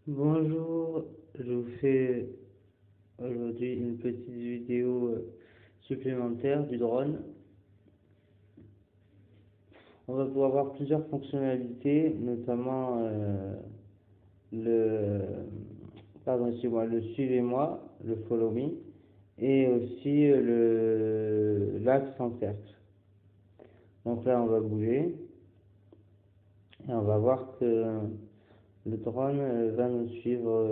Bonjour, je vous fais aujourd'hui une petite vidéo supplémentaire du drone. On va pouvoir voir plusieurs fonctionnalités, notamment le, le suivez-moi, le follow me, et aussi l'axe en cercle. Donc là, on va bouger et on va voir que le drone va nous suivre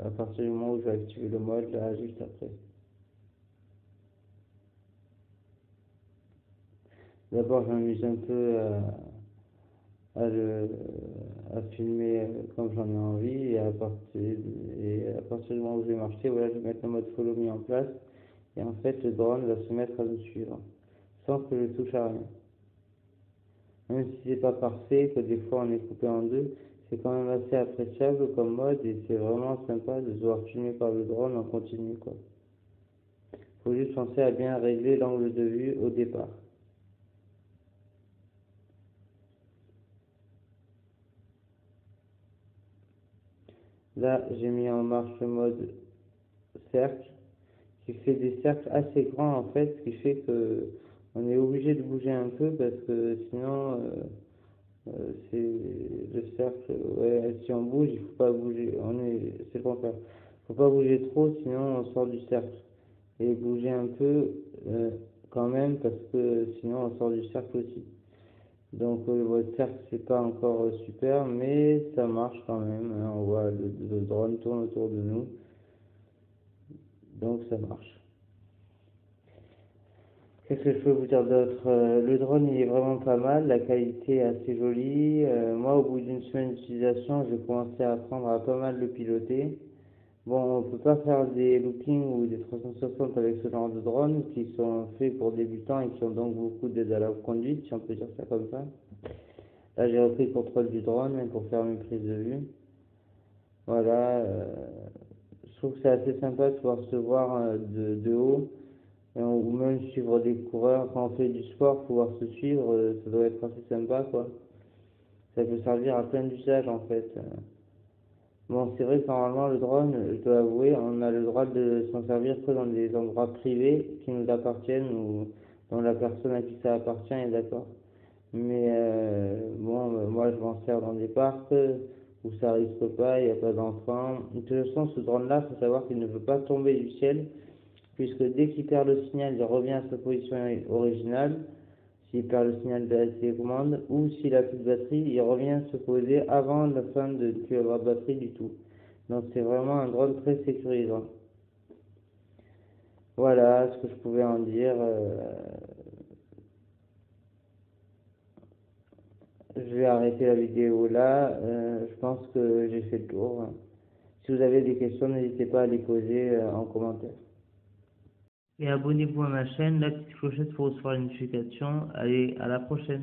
à partir du moment où je vais activer le mode, là, juste après. D'abord, je m'amuse un peu à filmer comme j'en ai envie, et à partir du moment où je vais marcher, voilà, je vais mettre le mode follow me en place, et en fait, le drone va se mettre à nous suivre, sans que je touche à rien. Même si c'est pas parfait, que des fois on est coupé en deux, c'est quand même assez appréciable comme mode, et c'est vraiment sympa de se voir filmer par le drone en continu, quoi. Faut juste penser à bien régler l'angle de vue au départ. Là, j'ai mis en marche le mode cercle, qui fait des cercles assez grands en fait, ce qui fait que on est obligé de bouger un peu parce que sinon c'est le cercle. Ouais, si on bouge, il faut pas bouger. C'est le contraire. Faut pas bouger trop, sinon on sort du cercle. Et bouger un peu quand même parce que sinon on sort du cercle aussi. Donc votre cercle c'est pas encore super, mais ça marche quand même, hein. On voit le drone tourne autour de nous, donc ça marche. Qu'est-ce que je peux vous dire d'autre? Le drone il est vraiment pas mal, la qualité est assez jolie. Moi au bout d'une semaine d'utilisation, j'ai commencé à apprendre à pas mal le piloter. Bon, on peut pas faire des loopings ou des 360 avec ce genre de drone qui sont faits pour débutants et qui ont donc beaucoup d'aide à la conduite, si on peut dire ça comme ça. Là j'ai repris le contrôle du drone pour faire mes prises de vue. Voilà, je trouve que c'est assez sympa de pouvoir se voir de haut, ou même suivre des coureurs. Quand on fait du sport, pouvoir se suivre, ça doit être assez sympa, quoi. Ça peut servir à plein d'usages, en fait. Bon, c'est vrai que normalement, le drone, je dois avouer, on a le droit de s'en servir que dans des endroits privés qui nous appartiennent ou dont la personne à qui ça appartient est d'accord. Mais bon, moi je m'en sers dans des parcs où ça risque pas, il n'y a pas d'enfants. De toute façon, ce drone-là, il faut savoir qu'il ne veut pas tomber du ciel, puisque dès qu'il perd le signal, il revient à sa position originale. S'il perd le signal de la télécommande, ou s'il a plus de batterie, il revient se poser avant la fin de ne plus avoir de batterie du tout. Donc c'est vraiment un drone très sécurisant. Voilà ce que je pouvais en dire. Je vais arrêter la vidéo là. Je pense que j'ai fait le tour. Si vous avez des questions, n'hésitez pas à les poser en commentaire. Et abonnez-vous à ma chaîne, la petite clochette pour recevoir les notifications. Allez, à la prochaine.